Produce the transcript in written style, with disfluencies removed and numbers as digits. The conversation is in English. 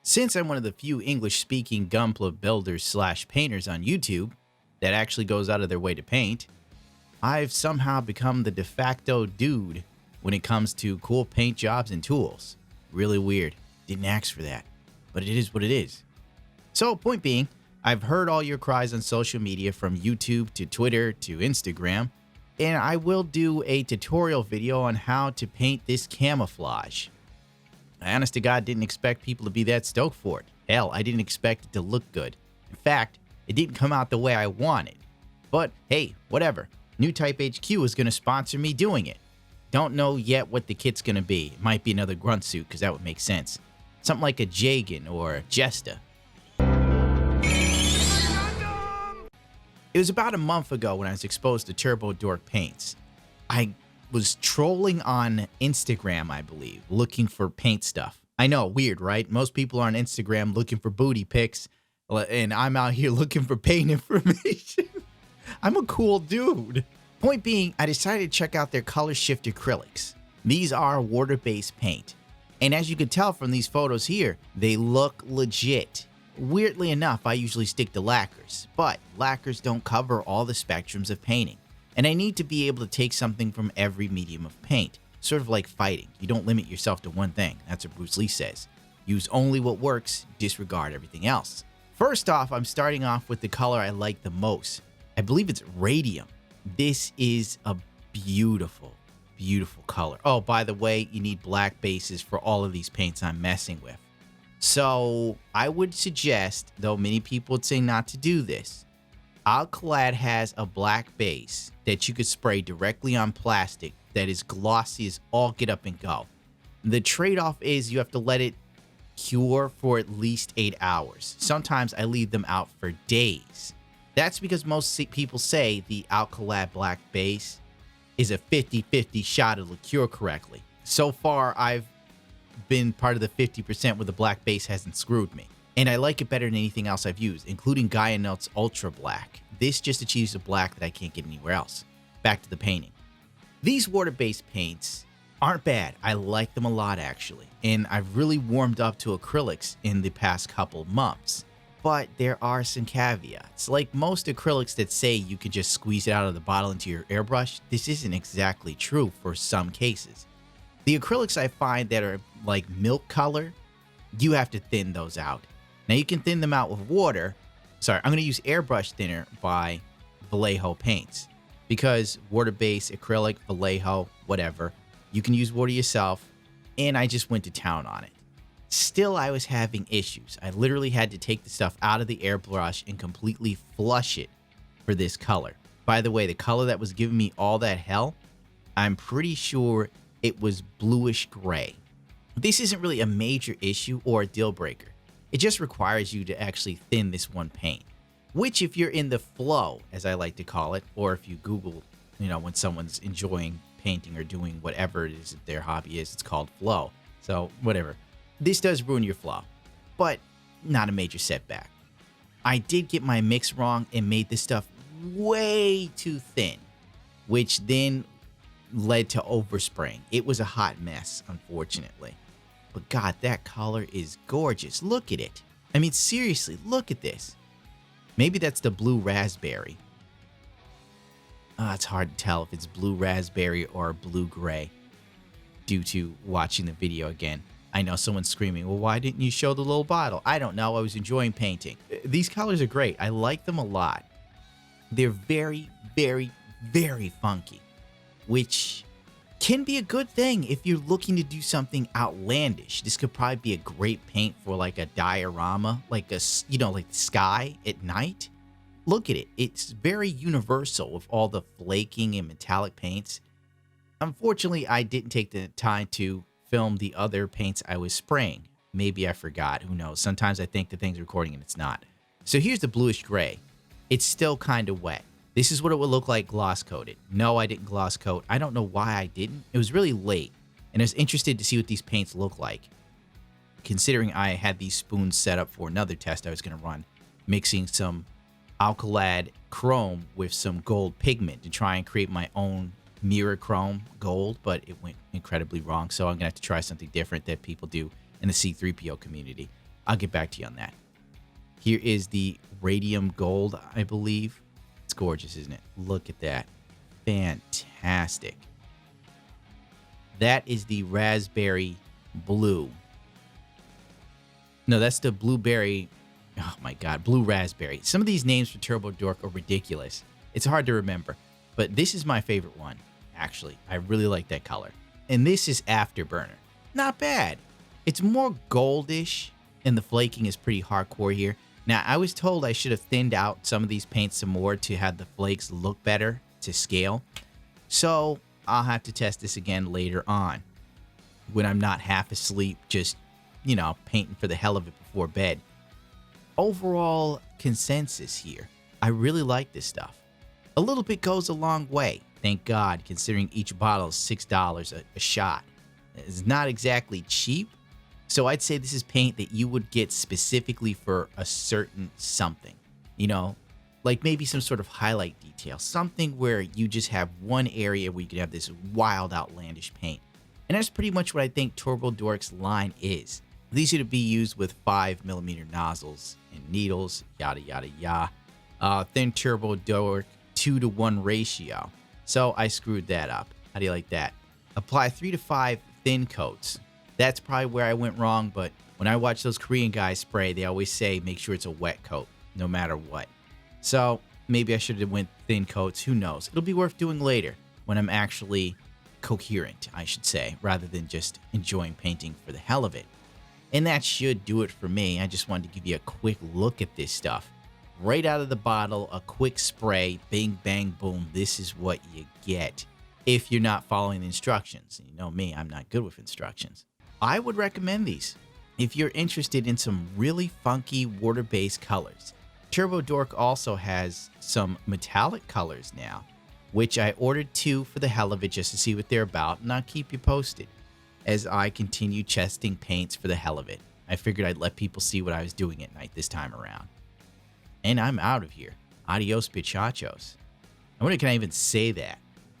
Since I'm one of the few English-speaking Gunpla builders slash painters on YouTube that actually goes out of their way to paint, I've somehow become the de facto dude when it comes to cool paint jobs and tools. Really weird. Didn't ask for that, but it is what it is. So, point being, I've heard all your cries on social media from YouTube to Twitter to Instagram, and I will do a tutorial video on how to paint this camouflage. I honest to God didn't expect people to be that stoked for it. Hell, I didn't expect it to look good. In fact, it didn't come out the way I wanted. But hey, whatever. New Type HQ is going to sponsor me doing it. Don't know yet what the kit's going to be. It might be another grunt suit, because that would make sense. Something like a Jagan or a Jesta. It was about a month ago when I was exposed to Turbo Dork paints. I was trolling on Instagram, I believe, looking for paint stuff. I know, weird, right? Most people are on Instagram looking for booty pics, and I'm out here looking for paint information. I'm a cool dude. Point being, I decided to check out their ColorShift acrylics. These are water-based paint. And as you can tell from these photos here, they look legit. Weirdly enough, I usually stick to lacquers, but lacquers don't cover all the spectrums of painting. And I need to be able to take something from every medium of paint. Sort of like fighting. You don't limit yourself to one thing. That's what Bruce Lee says. Use only what works, disregard everything else. First off, I'm starting off with the color I like the most. I believe it's radium. This is a beautiful, beautiful color. Oh, by the way, you need black bases for all of these paints I'm messing with. So I would suggest, though many people would say not to do this, Alcalad has a black base that you could spray directly on plastic that is glossy as all get up and go. The trade-off is you have to let it cure for at least 8 hours. Sometimes I leave them out for days. That's because most people say the Alcalad black base is a 50-50 shot it'll cure correctly. So far, I've been part of the 50% where the black base hasn't screwed me. And I like it better than anything else I've used, including Gaia Notes Ultra Black. This just achieves a black that I can't get anywhere else. Back to the painting. These water-based paints aren't bad. I like them a lot, actually. And I've really warmed up to acrylics in the past couple months. But there are some caveats. Like most acrylics that say you can just squeeze it out of the bottle into your airbrush, this isn't exactly true for some cases. The acrylics I find that are like milk color, you have to thin those out. Now you can thin them out with water. Sorry, I'm going to use airbrush thinner by Vallejo Paints. Because water-based, acrylic, Vallejo, whatever, you can use water yourself. And I just went to town on it. Still, I was having issues. I literally had to take the stuff out of the airbrush and completely flush it for this color. By the way, the color that was giving me all that hell, I'm pretty sure it was bluish gray. This isn't really a major issue or a deal breaker. It just requires you to actually thin this one paint, which if you're in the flow, as I like to call it, or if you Google, when someone's enjoying painting or doing whatever it is that their hobby is, it's called flow. So whatever. This does ruin your flow, but not a major setback. I did get my mix wrong and made this stuff way too thin, which then led to overspraying. It was a hot mess, unfortunately. But God, that color is gorgeous. Look at it. I mean, seriously, look at this. Maybe that's the blue raspberry. It's hard to tell if it's blue raspberry or blue gray due to watching the video again. I know someone's screaming, well, why didn't you show the little bottle? I don't know. I was enjoying painting. These colors are great. I like them a lot. They're very, very, very funky, which can be a good thing if you're looking to do something outlandish. This could probably be a great paint for like a diorama, like like the sky at night. Look at it. It's very universal with all the flaking and metallic paints. Unfortunately, I didn't take the time to film the other paints I was spraying. Maybe I forgot. Who knows? Sometimes I think the thing's recording and it's not. So here's the bluish gray. It's still kind of wet. This is what it would look like gloss coated. No, I didn't gloss coat. I don't know why I didn't. It was really late, and I was interested to see what these paints look like. Considering I had these spoons set up for another test I was going to run, mixing some Alcalad chrome with some gold pigment to try and create my own mirror chrome gold, but it went incredibly wrong. So I'm going to have to try something different that people do in the C3PO community. I'll get back to you on that. Here is the radium gold, I believe. It's gorgeous, isn't it? Look at that. Fantastic. That is the raspberry blue. No, that's the blueberry. Oh my God, blue raspberry. Some of these names for Turbo Dork are ridiculous. It's hard to remember, but this is my favorite one, actually. I really like that color. And this is Afterburner. Not bad. It's more goldish, and the flaking is pretty hardcore here. Now, I was told I should have thinned out some of these paints some more to have the flakes look better to scale. So I'll have to test this again later on when I'm not half asleep, just, you know, painting for the hell of it before bed. Overall consensus here, I really like this stuff. A little bit goes a long way, thank God, considering each bottle is $6 a shot. It's not exactly cheap, so I'd say this is paint that you would get specifically for a certain something. You know, like maybe some sort of highlight detail, something where you just have one area where you could have this wild, outlandish paint. And that's pretty much what I think Turbo Dork's line is. These are to be used with 5mm nozzles and needles, yada, yada, yada. Thin Turbo Dork 2-to-1 ratio. So I screwed that up. How do you like that? Apply 3 to 5 thin coats. That's probably where I went wrong, but when I watch those Korean guys spray, they always say make sure it's a wet coat, no matter what. So maybe I should have went thin coats. Who knows? It'll be worth doing later when I'm actually coherent, I should say, rather than just enjoying painting for the hell of it. And that should do it for me. I just wanted to give you a quick look at this stuff. Right out of the bottle, a quick spray, bing, bang, boom. This is what you get if you're not following the instructions. You know me, I'm not good with instructions. I would recommend these if you're interested in some really funky water-based colors. Turbo Dork also has some metallic colors now, which I ordered 2 for the hell of it just to see what they're about, and I'll keep you posted as I continue testing paints for the hell of it. I figured I'd let people see what I was doing at night this time around. And I'm out of here. Adios, bichachos. I wonder, can I even say that?